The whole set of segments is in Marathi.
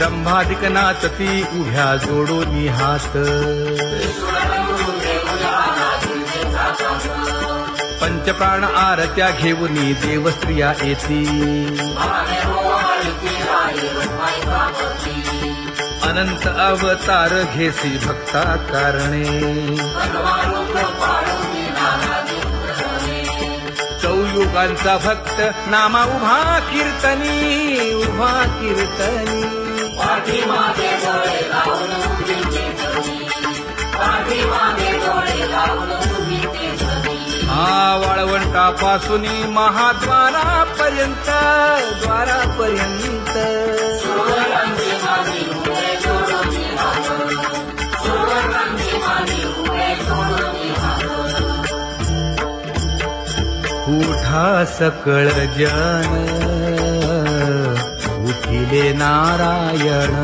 रंभाधिक नाचती उभ्या जोडोनी हात पंचप्राण आरत्या घेऊनी देवस्त्रिया येती अनंत अवतार घेसी भक्ता कारणे चौयुगांचा भक्त नामा उभा कीर्तनी वाळवंटापासून महाद्वारापर्यंत उठा सकळ जन उठिले नारायण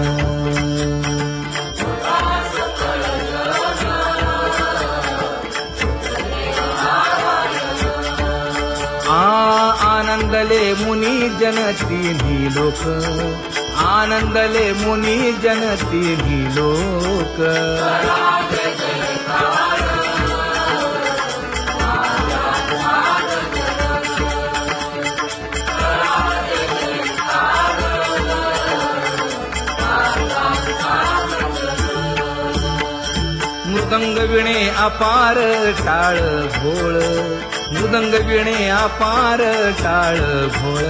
आनंदले मुनी जन तिन्ही लोक आनंदले मुनी जन तिन्ही लोक मृदंग विणे अपार टाळ भोळ मृदंग विणे अपार टाळ भोळ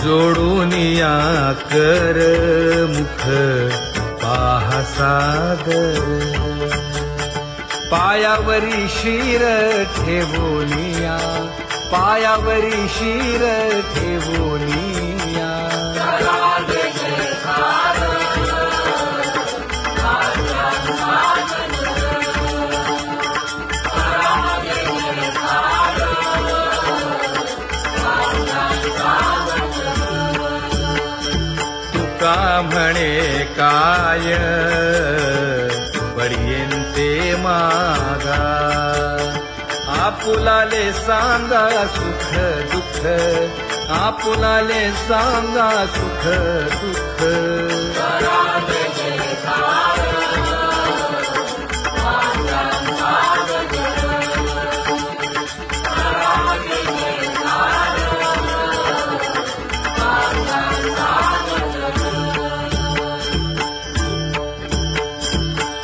जोडूनिया कर मुख पाहा सागर पायावरी शिर ठेवोनिया पायावरी शिर ठेवोनिया तुका म्हणे काय बडियेंते मागा आपुलाले सांगा सुख दुःख आपुलाले सांगा सुख दुःख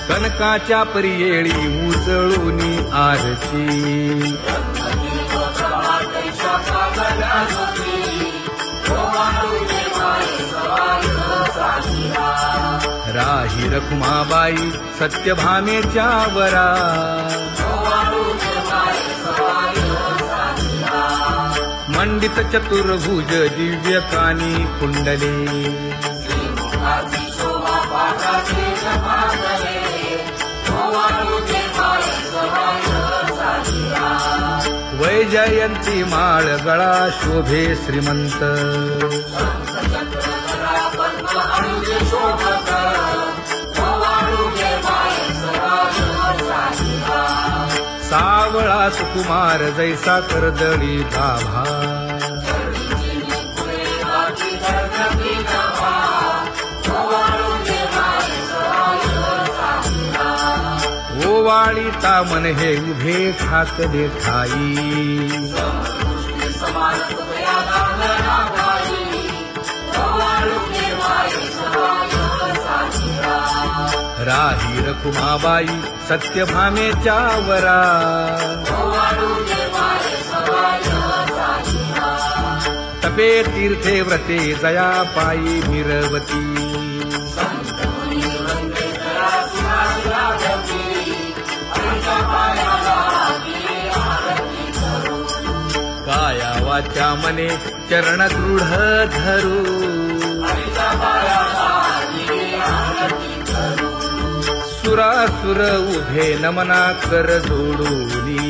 कनकाच्या परियेळी उजळूनी आरती राही रखुमाबाई सत्यभामेच्या वरा मंडित चतुर्भुज दिव्यकानी कुंडले वैजयंती माळ गळा शोभे श्रीमंत सावळा सुकुमार जैसा कर्दळी गाभा ओवाळी तामन हे उभे ठाकले ठाई राही रखुमाबाई सत्यभामेच्या वरा तपे तीर्थे व्रते जया पायी मिरवती काया वाचा मने चरण दृढ धरू सुरासुर उभे नमना कर जोडूनी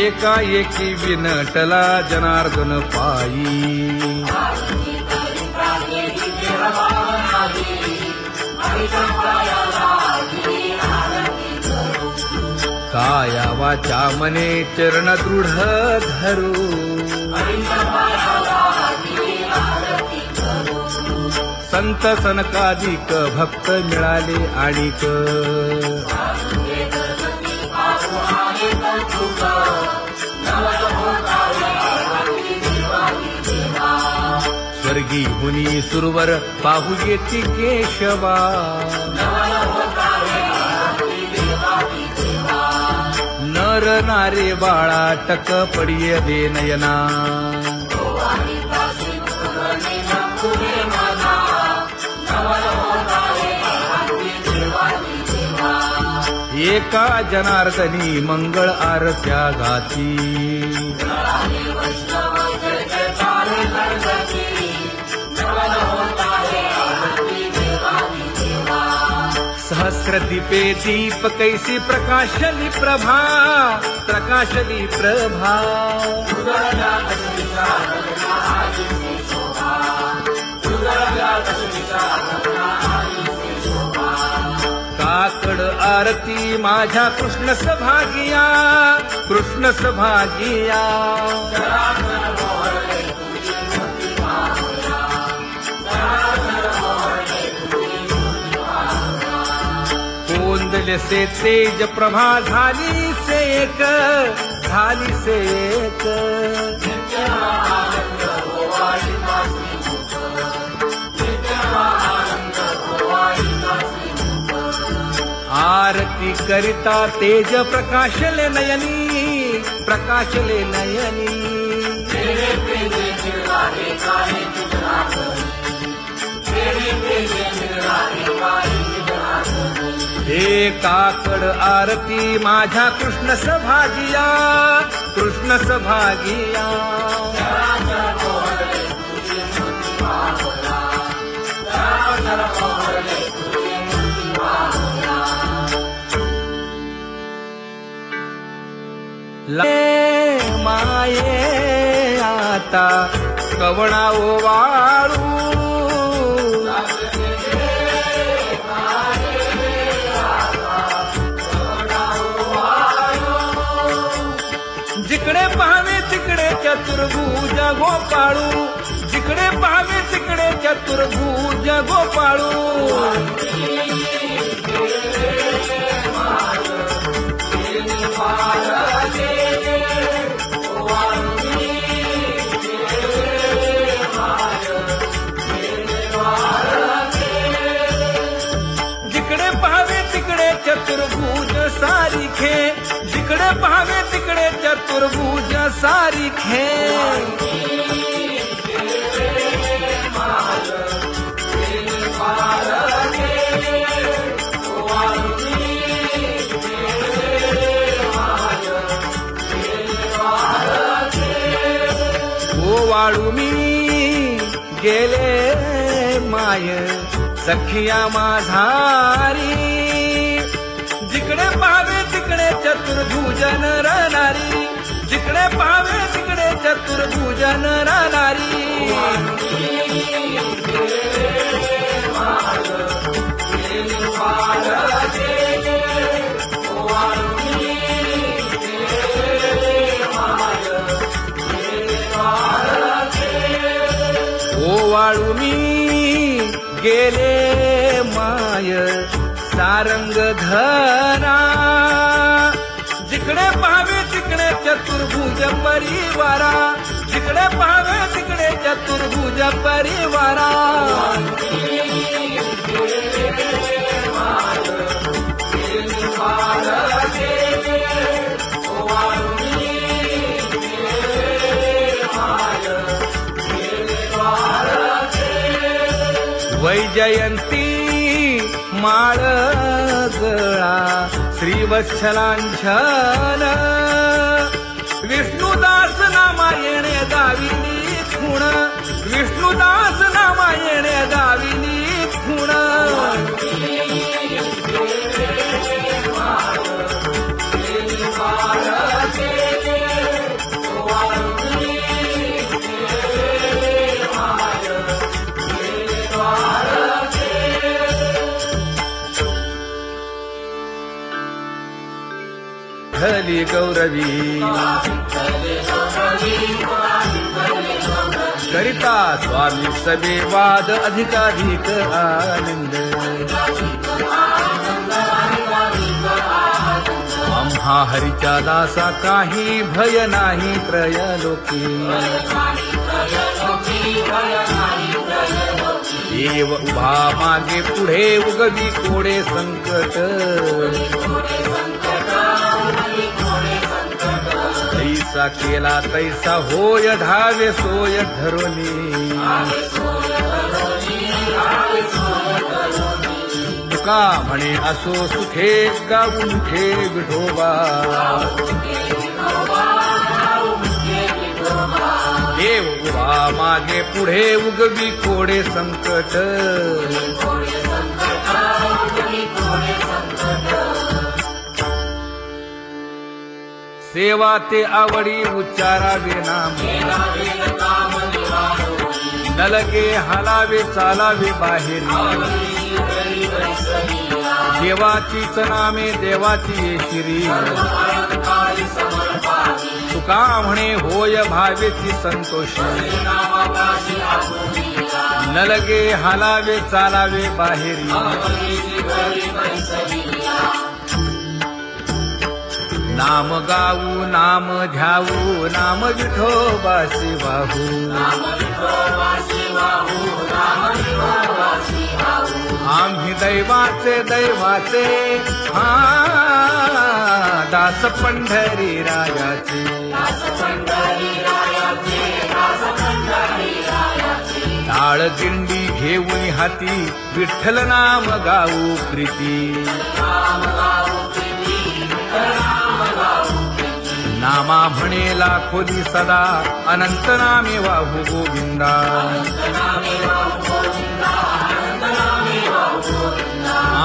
एकाएकी विनटला जनार्दन पायी काया वाचा मने चरण दृढ धरू संत सनकादिक भक्त मिळाले आणिक स्वर्गी मुनी सुरवर पाहू येती केशवा नर नारे बाळा टक पडिये दे नयना एका जनार्दनी मंगळ आरत्या गाती सहस्र दीपे दीप कैसी प्रकाशली प्रभा प्रकाशली प्रभा काकड आरती माझ्या कृष्ण सभागिया कृष्ण सभागिया कोंदले से तेज प्रभा झाली से एक झाली से एक आरती करिता तेज प्रकाशले नयनी प्रकाशले नयनी हे काकड आरती माझ्या कृष्ण सभागिया कृष्ण सभागिया माये आता कवणा ओवाळू जिकडे पाहावे तिकडे चतुर्भुज गोपाळू जिकडे पाहावे तिकडे चतुर्भुज गोपाळू जिकडे पाहावे तिकडे चतुर्भुज सारिखे जिकडे पाहावे तिकडे चतुर्भुज सारिखे वाळू मी गेले माय सखिया माझारी जिकडे पाहावे तिकडे चतुर्भुज नर नारी जिकडे पाहावे तिकडे चतुर्भुज नर नारी वाळू मी गेले माय सारंग धरा जिकडे पाहावे तिकडे चतुर्भुज परिवारा जिकडे पाहावे तिकडे चतुर्भुज परिवारा वैजयंती माळ गळा श्रीवत्सलांछन विष्णुदास नामायणे दाविनी खूण विष्णुदास नामायणे दाविनी खूण विठ्ठली गौरवी करिता स्वामी सबे वाद अधिकाधिक आनंद आम्हा हरीच्या दासा काही भय नाही त्रयलोकी देव उभा मागे पुढे उगवी कोडे संकट तैसा केला तैसा होय धावे सोय धरोनी तुका म्हणे असो सुखे गाऊ मुखे विठोबा देव उभा मागे पुढे उगवी कोडे संकट सेवा ते आवडी उच्चारावे नाम नलगे हालावे चालावे बाहेरी देवाचीच नामे देवाची येशिरी तुका म्हणे होय भावेची संतोषी नलगे हालावे चालावे बाहेरी नाम गाऊ नाम ध्याऊ नाम विठोबासी वाहू आम्ही दैवाचे दैवाचे हा दास पंढरी रायाचे टाळ दिंडी घेऊन हाती विठ्ठल नाम गाऊ प्रीती नामा म्हणे लाखोदी सदा अनंत नामे वाहू गोविंदा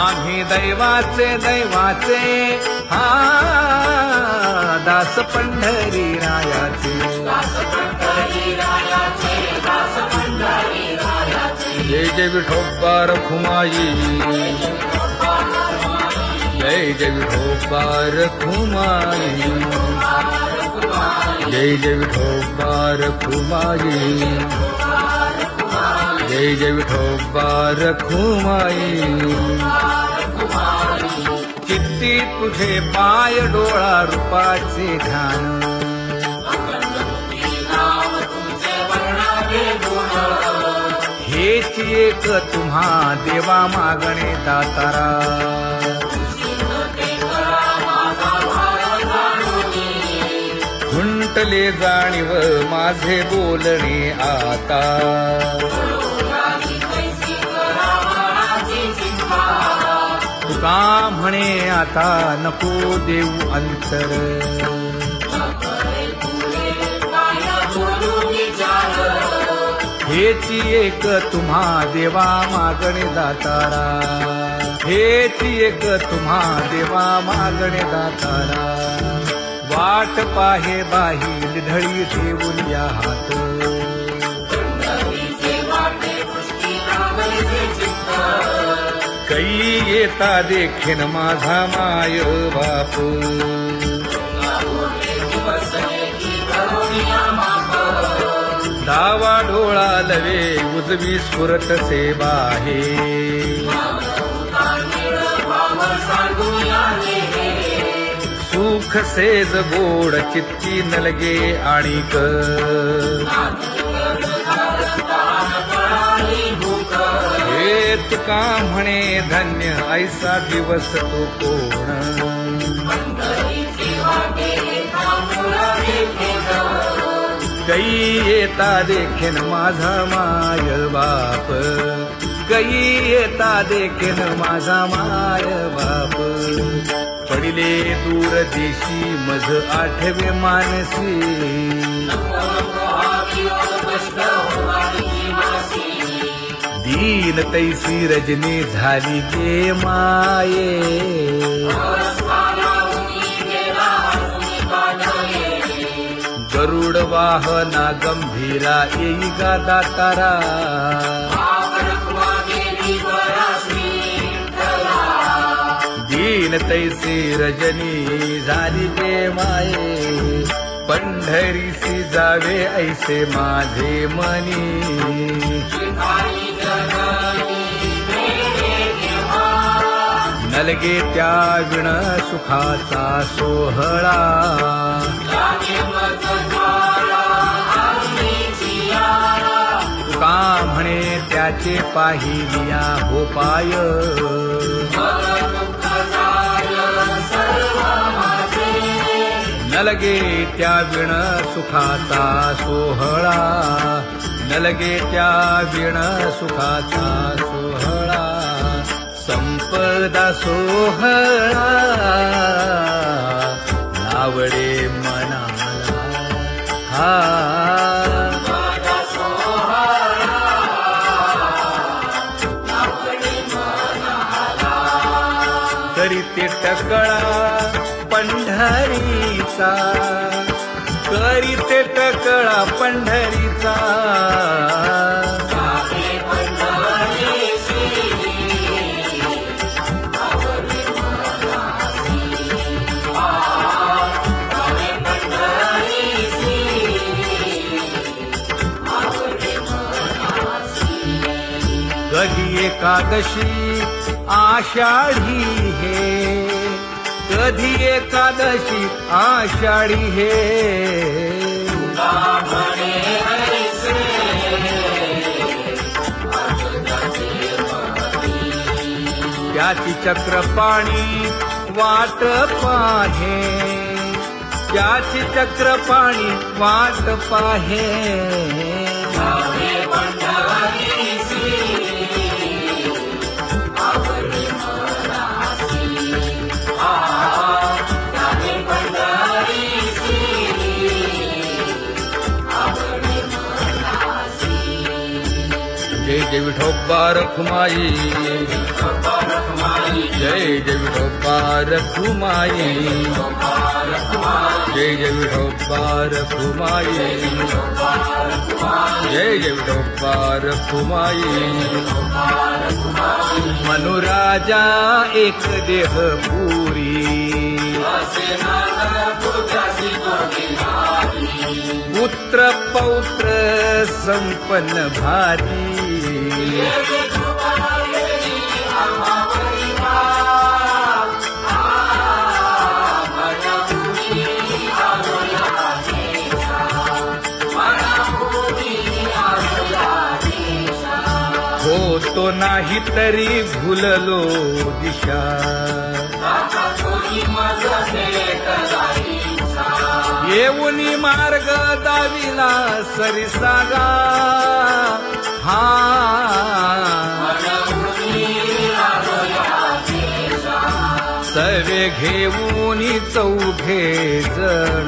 आम्ही दैवाचे दैवाचे हा दास पंढरी रायाचे जय जय विठोबा रखुमाई जय जय विठोबा रखुमाई जय जय विठोबा रखुमाई जय जय विठोबा रखुमाई चित्ती तुझे पाय डोळा रूपाचे ध्यान हेच एक तुम्हा देवा मागणे दातारा खुंटले जाणीव माझे बोलणे आता तुका म्हणे आता नको देऊ अंतर हेची एक तुम्हा देवा मागणे दातारा हेची एक तुम्हा देवा मागणे दातारा वाट पाहे बाही ढळी ठेवून या हात कै येता देखीन माझा माय बाप डावा डोळा लवे उजवी स्फुरत से बाहे सुख सेज गोड चित्ती नलगे आणिक हे तुका म्हणे धन्य ऐसा दिवस तो कोण कै येता देखीन माझा माय बाप कै येता देखीन माझा माय बाप पडिले दूर देशी मज आठवे मानसी दीन तैसी रजनी झाली गे माये गरुड वाहना गंभीरा येई गा दातारा दीन बिन तैसी रजनी झाली गे माये, पंढरीसी जावे ऐसे माझे मनी. नलगे त्या विण सुखाचा सोहळा, तुका म्हणे त्याचे पाहिलिया हो पाय. नलगे त्या विण सुखाचा सोहळा, नलगे त्या विण सुखाचा सोहळा. संपदा सोहळा नावडे मनाला, हा करीते टकळा पंढरीचा, करीते टकळा पंढरीचा. कधी एकादशी आषाढी हे, कधी एकादशी आषाढी हे. त्याची चक्रपाणी वाट पाहे, त्याची चक्रपाणी वाट पाहे. जय जय विठोबा रखुमाई, जय जय विठोबा रखुमाई, जय जय विठोबा रखुमाई, जय जय विठोबा रखुमाई. मनुराजा एक देह पुरी, पुत्र पौत्र संपन्न भारी. होतो नाही तरी भुललो दिशा, येऊनी मार्ग दाविला सरिसागा. हा सर्वे घेऊनी चौघे जण,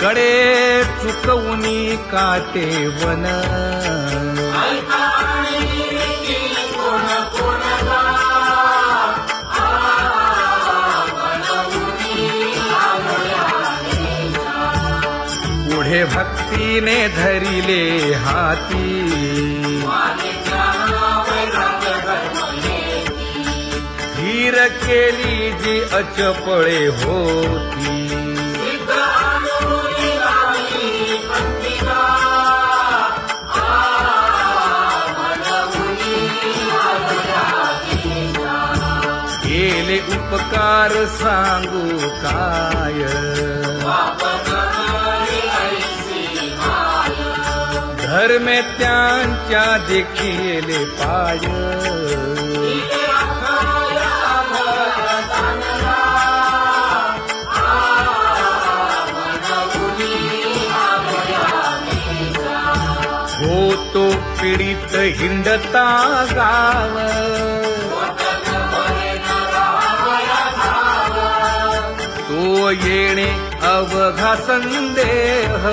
कडे चुकवूनी काटे वन. पुढे भक्तीने धरिले हाती, धीर केली जी अचपळे होती. केले उपकार सांगू काय, धर्मे त्यांच्या देखिले पाय. होतो पीडित हिंडता गाव, तो येणे अवघा संदेह.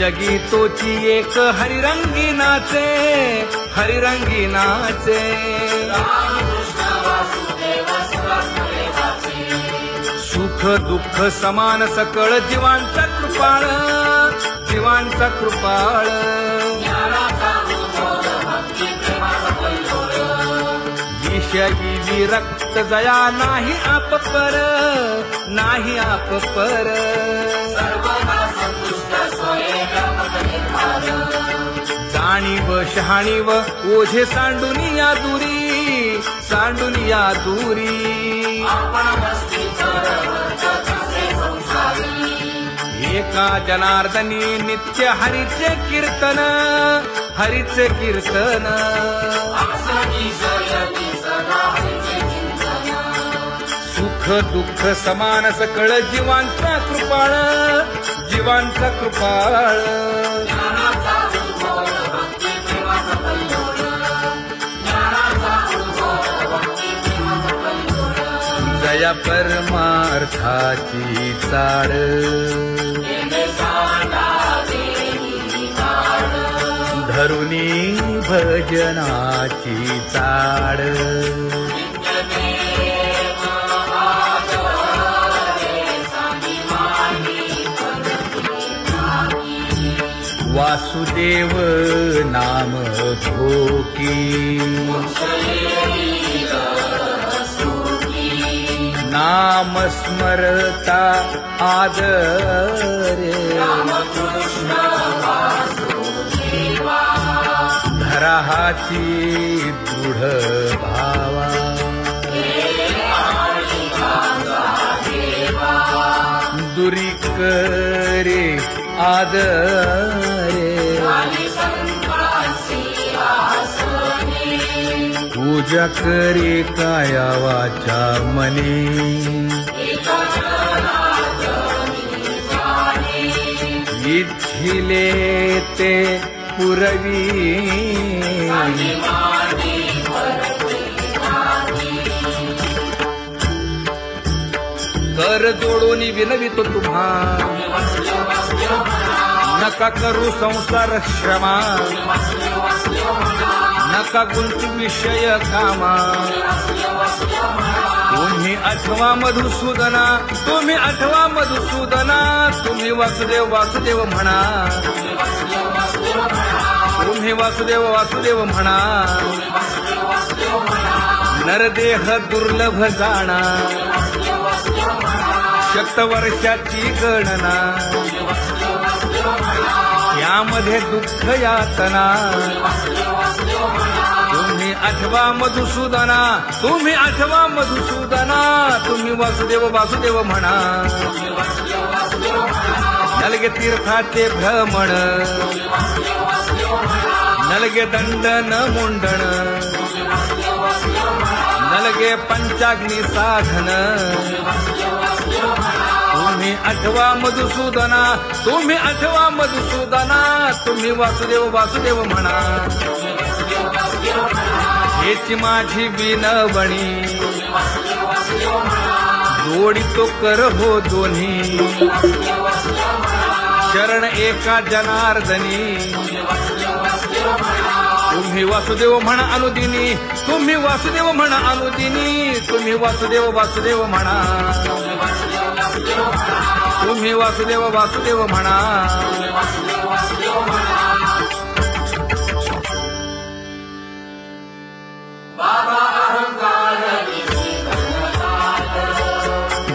जगी तोची एक हरिरंगी नाचे, हरिरंगी नाचे. सुख दुःख समान सकळ जीवांचा कृपाळ, जीवांचा कृपाळ. विषयी विरक्त जया नाही आपपर, नाही आपपर. जाणीव शहाणीव ओझे सांडुनिया दुरी, सांडुनिया दुरी. एका जनार्दनी नित्य हरीचे कीर्तन, हरीचे कीर्तन. सुख दुःख समान सकळ जीवांचा कृपाळ, जीवांचा कृपाळ. जया परमार्थाची चाळ, धरुनी भजनाची चाळ. वासुदेव नाम भोकी, नाम स्मरता आदरे. धराहाची दृढ भावा, दुरी करे आदरे. पूजा करे काया वाचा मने, इच्छिले ते पुरवी. कर जोडून विनवितो तुम्हा, नका करू संसार क्षमा. नका गुंतू विषय कामा. तुम्ही आठवा मधुसूदना, तुम्ही आठवा मधुसूदना. तुम्ही वासुदेव वासुदेव म्हणा, तुम्ही वासुदेव वासुदेव म्हणा. नरदेह दुर्लभ जाणा, शतवर्षाची गणना. यामध्ये दुःख यातना. तुम्ही आठवा मधुसूदना, तुम्ही आठवा मधुसूदना. तुम्ही वासुदेव वासुदेव म्हणा. नलगे तीर्थाचे भ्रमण, नलगे दंडन मुंडण. नलगे पंचाग्नी साधन. तुम्ही आठवा मधुसूदना, तुम्ही आठवा मधुसूदना. तुम्ही वासुदेव वासुदेव म्हणा. हेची माझी विनवणी, जोडितो कर हो दोन्ही. शरण एका जनार्दनी. तुम्ही वासुदेव म्हणा अनुदिनी, तुम्ही वासुदेव म्हणा अनुदिनी. तुम्ही वासुदेव वासुदेव म्हणा, तुम्ही वासुदेव वासुदेव म्हणा.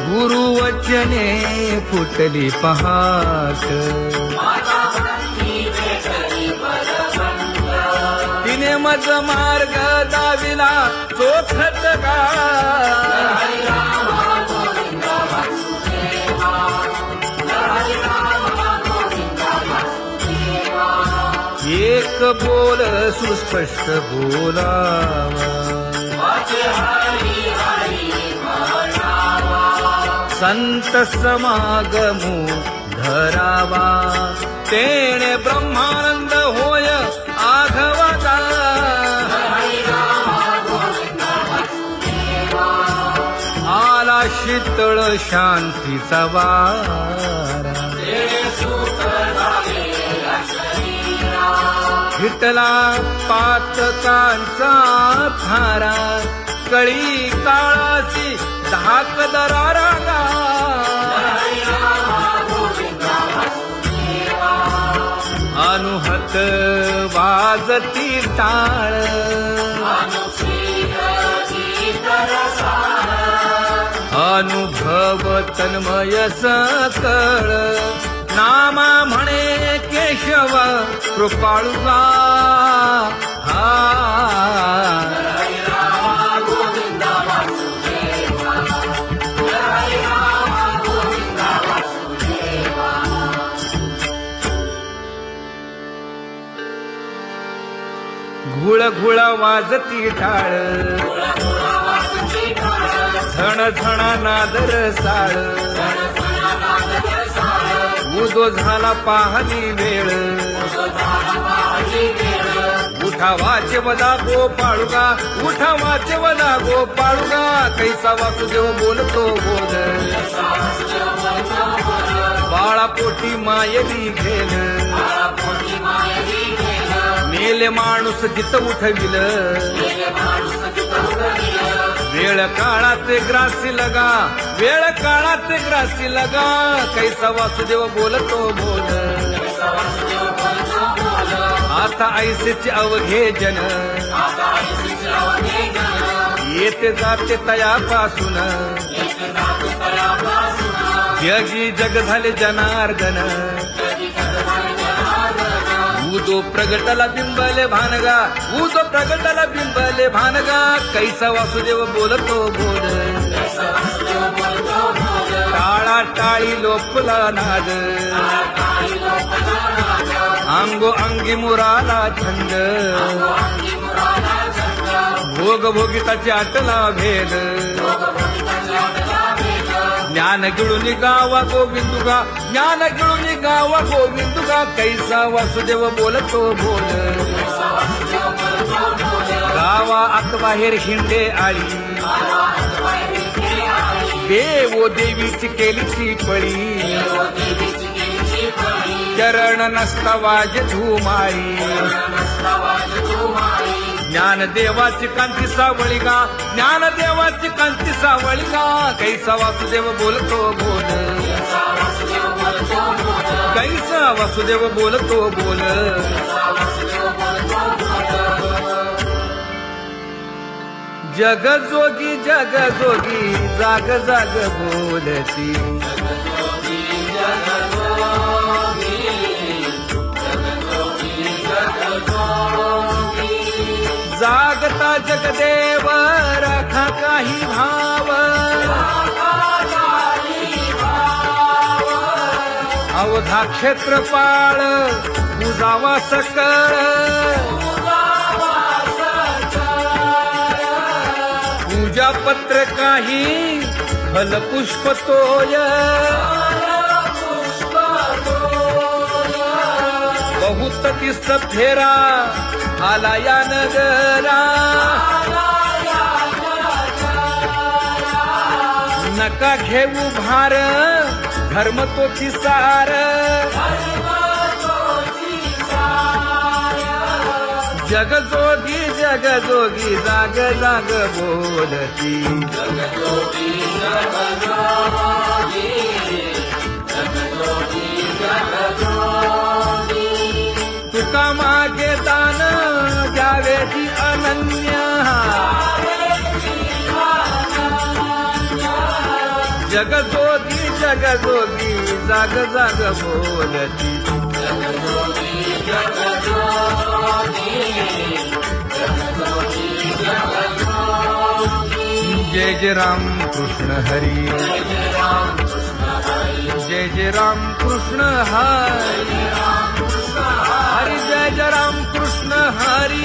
गुरुवचने फुटली पहाट, तिने मज मार्ग दाविला चोखत का. एक बोल सुस्पष्ट बोलावा, संत समागमू धरावा. तेणे ब्रह्मानंद होय आघवाचा, आला शीतळ शांतीचा वारा. विठ्ठला पातकांचा थारा कळी काळाची धाक दरारा गा अनुहत वाजती टाळ अनुभव तन्मय सकळ नामा म्हणे केशव कृपाळुगा हा घुळ घुळ वाजती टाळ झण झण नादर साळ उदो झाला पाहली वेळ उठा वाचे वदा गोपाळुगा उठा वाचे वदा गोपाळुगा कैसा वासुदेव बोलतो बोल बाळा पोटी मायली घेल मेले माणूस जित उठविल वेळ काळात ग्रासी लगा वेळ काळात ग्रासी लगा कैसा वासुदेव बोलतो बोल आता ऐसेचे अवघे जन येते जाते तयापासून जगी जग झाले जनार्दन उदो प्रगटला बिंबले भानगा उदो प्रगटला बिंबले भानगा कैसा वासुदेव बोलतो बोल टाळा टाळी लोपला नाद अंगो अंगी मुराला छंद भोग भोगिताची आटला भेद ज्ञान गिळून गावा गोविंदुगा ज्ञान गिळून गावा गोविंदुगा कैसा वासुदेव बोलतो बोल गावा आत बाहेर हिंडे आळी देवो देवीची केलीची पळी चरण नसता वाज धुमाळी ज्ञान देवाची कांती सावळी गा ज्ञान देवाची कांती सावळी गा कैसा वासुदेव बोलतो बोल कैसा वासुदेव बोलतो बोल जग जोगी जाग जाग बोलती जागता जगदेव राखा काही भाव अवधा क्षेत्रपाळ उजावा सकळ पूजा पत्र काही फलपुष्प तोय बहुत तिस फेरा आला या नगरा नका घेऊ भार धर्म तोची सार जगजोगी जाग जाग बोलती तुका मागे दान द्यावेची अनन्य जगजोगी जाग जाग बोलती जय जय राम कृष्ण हरी जय जय राम कृष्ण हरी हरि जय जय राम कृष्ण हरी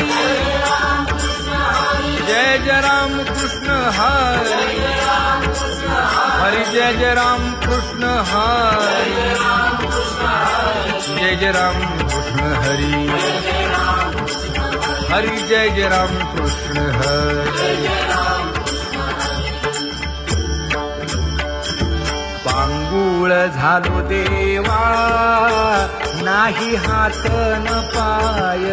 जय जय राम कृष्ण हरी हरि जय जय राम कृष्ण हरी जय जय राम कृष्ण हरी हरि जय जय राम कृष्ण हरी पांगुळ झालो देवा नाही हात न पाय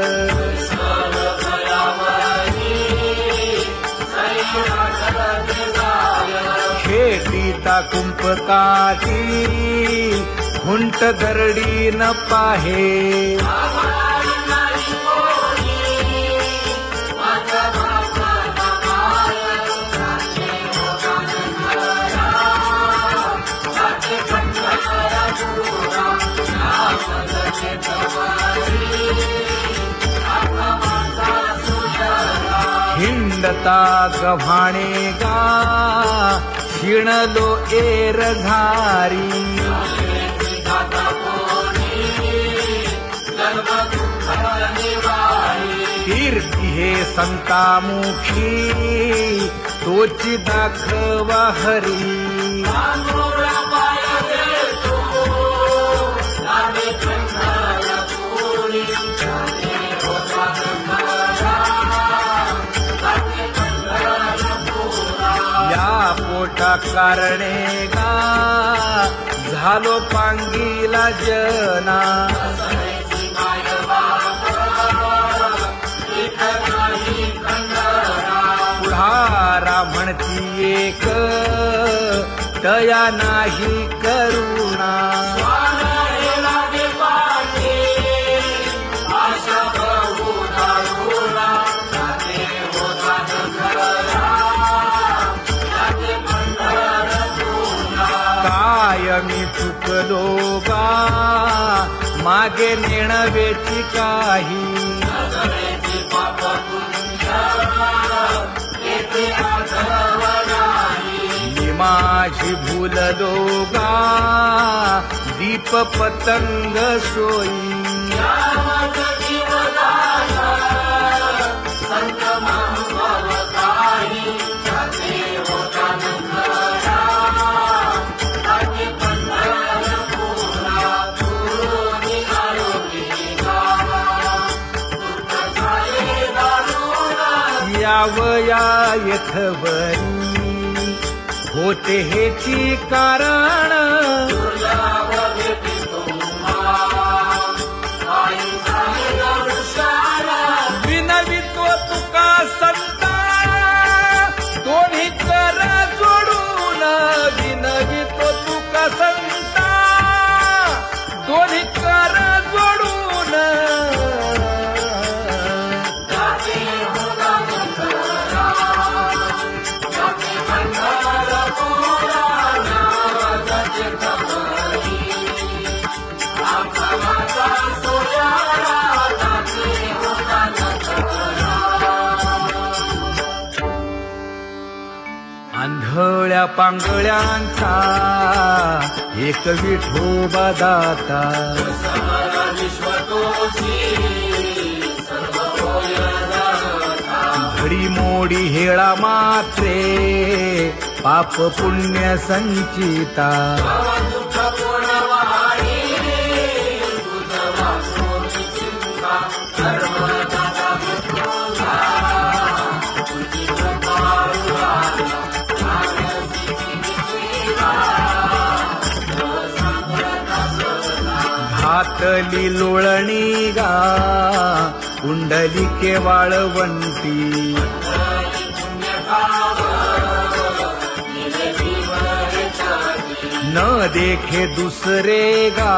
शेतीता कुंपकाठी हुंट दरडी न पाहे हिंडता गव्हाणे गा शिणलो एर घारी कीर्ती हे संतामुखी तोची दाखवा हरी या पोटा कारणे गा झालो पांगीला जना पुढारा म्हणती एक तया नाही करुणा मी चुकलो गा मागे नेणवेची काही मी माझी भूललो गा दीप पतंग सोयी यावया यथवरी होते हेची कारण विनवितो तुका संता दोन्ही कर जोडून विनवितो तुका संता दोन्ही कर जोडून आंधळ्या पांगळ्यांचा एक विठोबा दाता घडी मोडी हेळा मात्रे पाप पुण्य संचिता घातली लोळणी गा कुंडली केवाळवंती न देखे दुसरे गा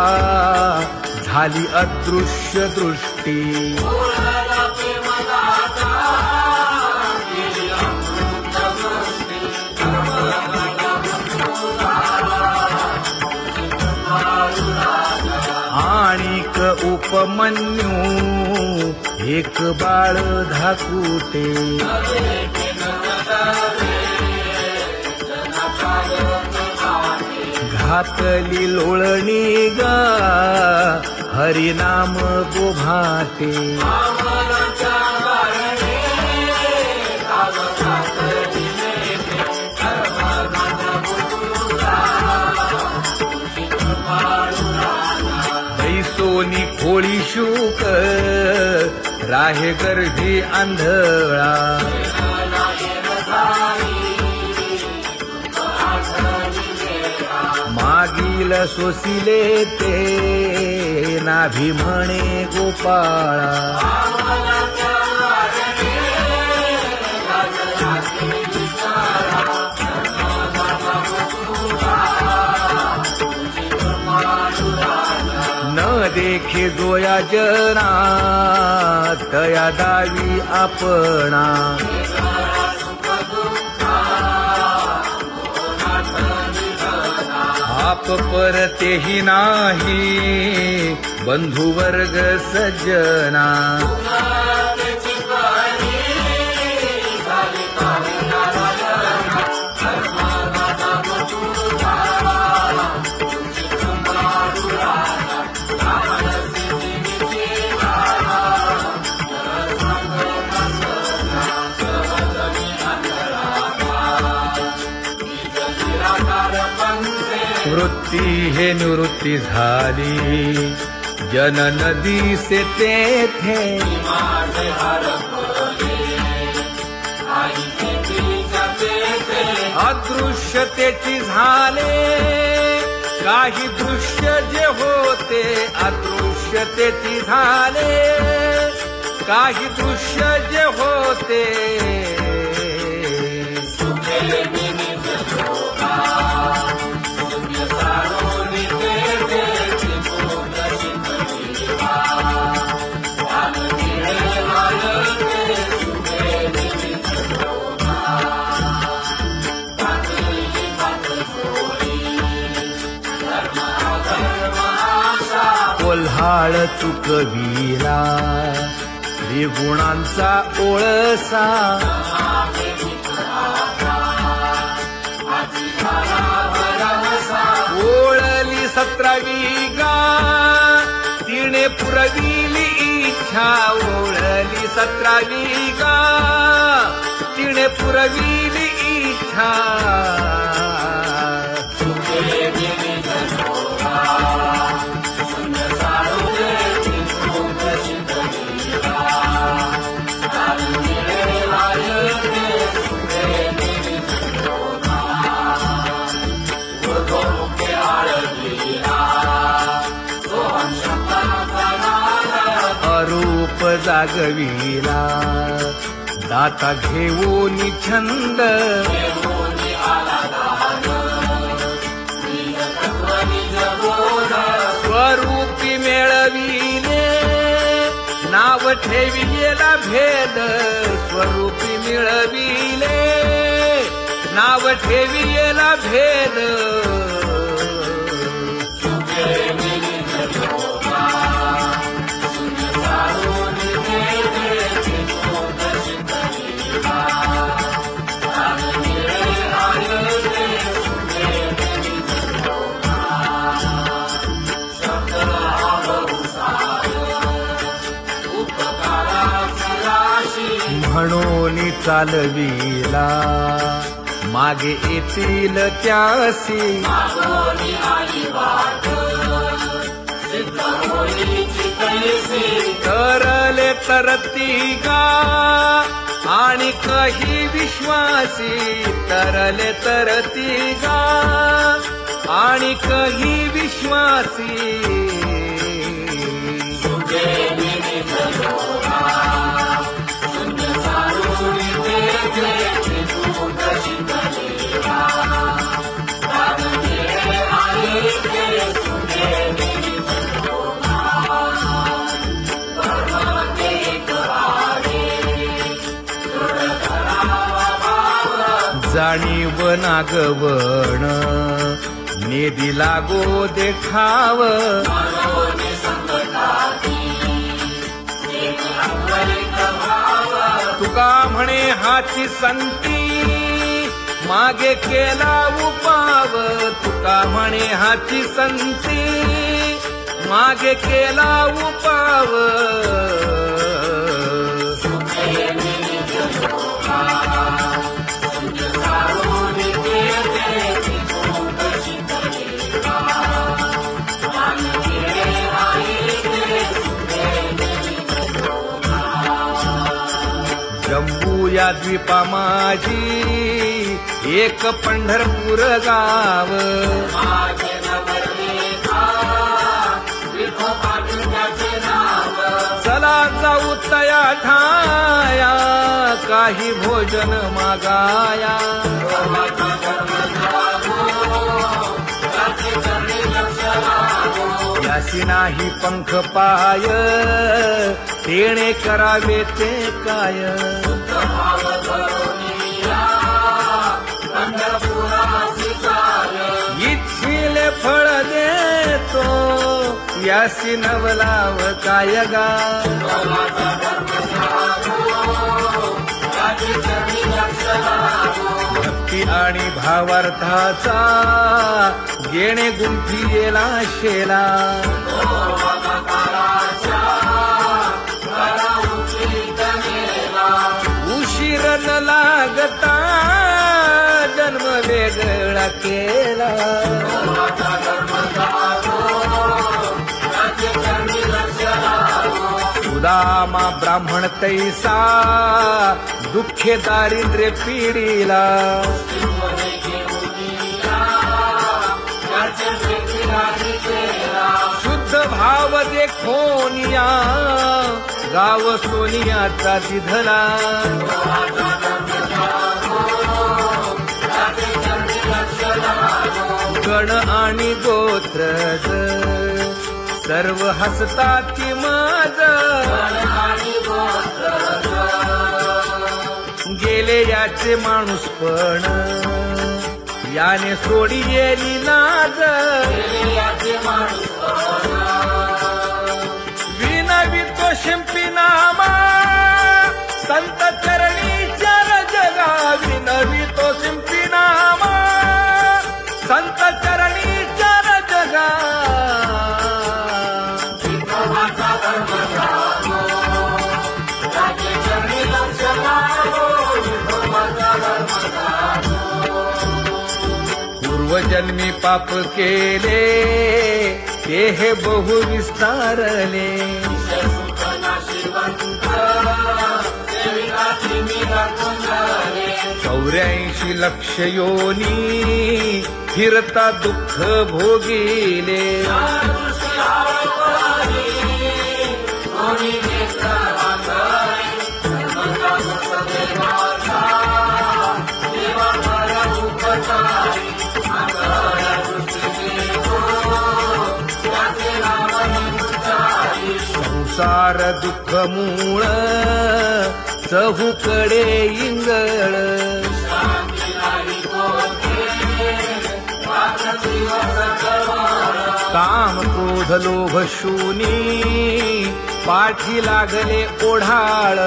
झाली अदृश्य दृष्टी आणिक उपमन्यू एक बाळ धाकुटे घातली लोळणी गा हरिनाम गोभाटे बैसोनी खोळी शूक राहे गर्भी आंधळा मागील फुल सोसिले ते नाभी म्हणे गोपाळा न देखे जोया जना तया दावी आपणा आप परतेही नाही बंधुवर्ग सज्जना वृत्ती हे निवृत्ती झाली जन नदी से तेथे अदृश्यतेची झाले काही दृश्य जे होते अदृश्यतेची झाले काही दृश्य जे होते कोल्हाळ चुकविला गुणांचा ओळसा ओळली 17वी गा तिने पुरविली इच्छा ओळली 17वी गा तिने पुरविली इच्छा अरूप जागविला दाता घेऊन छंद स्वरूपी मेळविले नाव ठेविलेला भेद स्वरूपी मिळविले नाव ठेविलेला भेद म्हणून चालविला मागे येतील त्यासी तरले तरती गा आणि काही विश्वासी तरले तरती गा आणि काही विश्वासी जाणीव नागवण नेदी लागो देखाव तुका म्हणे हाची संती मागे केला उपाव तुका म्हणे हाची संती मागे केला उपाव जम्बू या द्वीपा माझी एक पंढरपूर गाव चला जाऊ तया ठाया काही भोजन मागाया यासी नाही पंख पाय तेणे करावे ते काय इच्छिले फळ देतो यासी नवलाव काय गा भक्ती आणि भावार्थाचा येणे गुंफी येला शेला उशीर न लागता जन्म वेगळा केला सुदामा ब्राह्मण तैसा दुःखे दारिद्र्य पीडीला शुद्ध भाव देखोनिया गाव सोनियाचा तिधला गण आणि गोत्रज सर्व हसताची माज गेले याचे माणूस पण याने सोडी येली लाज विनवी तो शिंपी नामा संत चरणी चर जगा विनवी तो शिंपी नामा संत चरणी चर जगा पूर्वजन्मी पाप केले ते हे बहु विस्तारले 84 लक्ष योनी फिरता दुःख भोगिले संसार दुःख मूळ चहूकडे इंगळ काम क्रोध लोभ शूनी पाठी लागले ओढाळ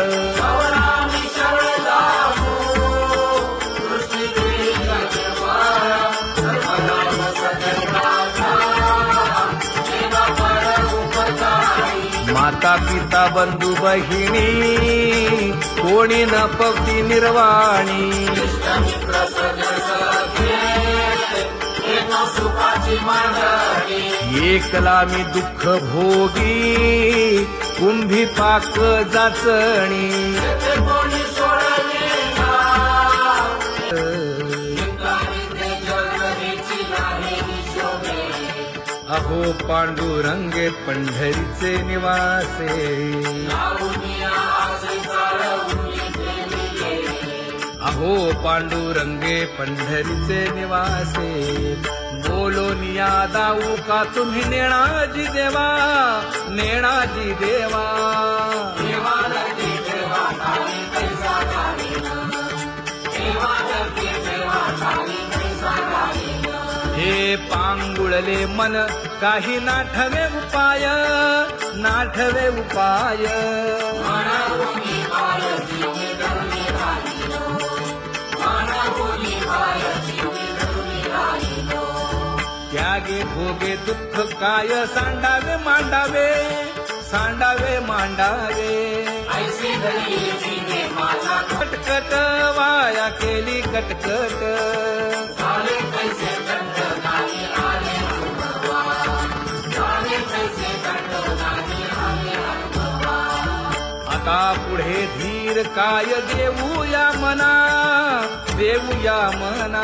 माता पिता बंधू बहिणी कोणी न पवती निर्वाणी एकला मी दुःख भोगी कुंभी पाक जाचणी अहो पांडुरंगे पंढरीचे निवासे अहो पांडुरंगे पंढरीचे निवासे बोलोनिया दाऊ का तुम्ही नेणाजी देवा नेणाजी देवा हे पांगुळले मन काही नाठवे उपाय नाठवे उपाय त्यागे भोगे दुःख काय सांडावे मांडावे सांडावे मांडावे कटकट वाया केली कटकट आता पुढे धीर काय देऊया मना देऊया मना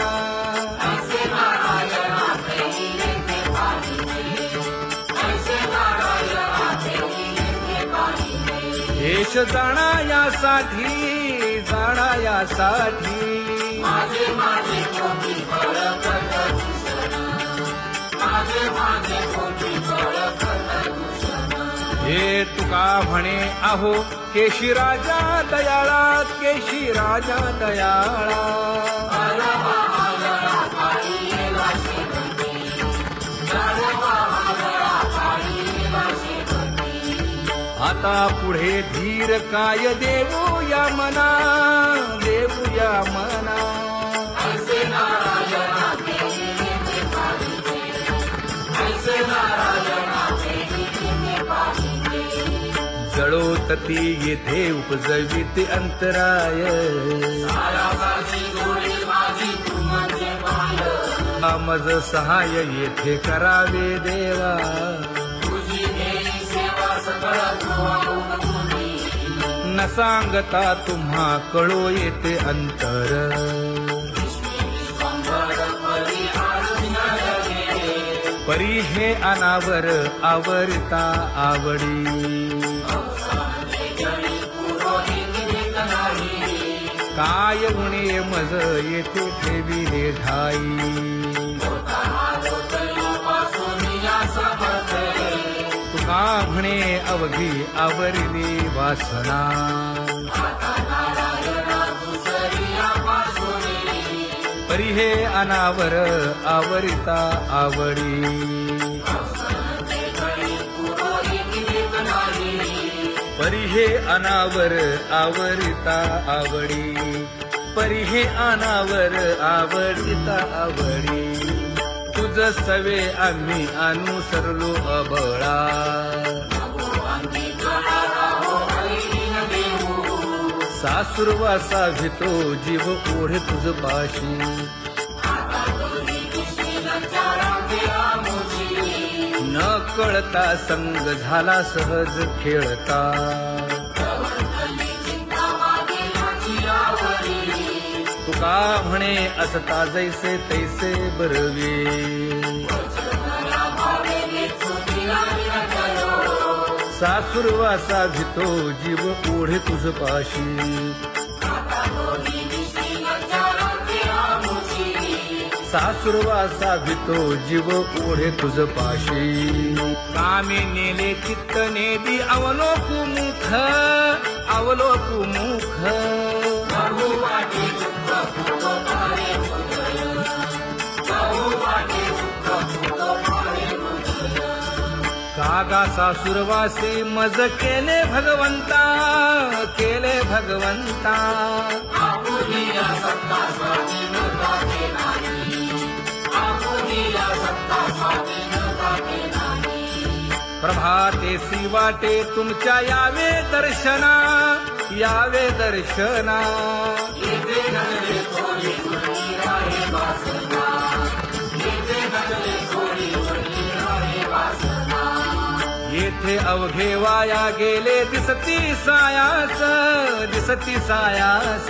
देश जाणायासाठी हे तुका म्हणे आहो केशी राजा दयाळा, केशी राजा दयाळा. आता पुढे धीर काय देऊया मना, देऊया मना. जळोतती येथे उपजविते अंतराय, मज सहाय येथे करावे देवा. न सांगता तुम्हा कळो येते अंतर, परी हे अनावर आवरता आवडी. काय उणे मज येथे ठेविले ठाई, तुका म्हणे अवघी आवरली वासना. परी हे अनावर आवरिता आवडी, परी हे अनावर आवरिता आवडी, परी हे अनावर आवडिता आवडी. तुझ सवे आम्ही अनुसरलो अबळा, सासुरवासा भितो जीव ओढे तुझ पाशी. न कळता संग झाला सहज खेळता, तुका म्हणे असता जैसे तैसे बरवे. सासुरवासा भितो जीव ओढे तुझ पाशी. सासुरवासा भितो जीव ओढे तुझ पाशी. कामे नेले चित्त नेदी अवलोकु मुख, अवलोकु मुख. कागा सासुरवासी मज केले भगवंता, केले भगवंता. प्रभातेसी वाटे तुमच्या यावे दर्शना, यावे दर्शना. येथे अवघे वाया गेले दिसती सायास, दिसती सायास.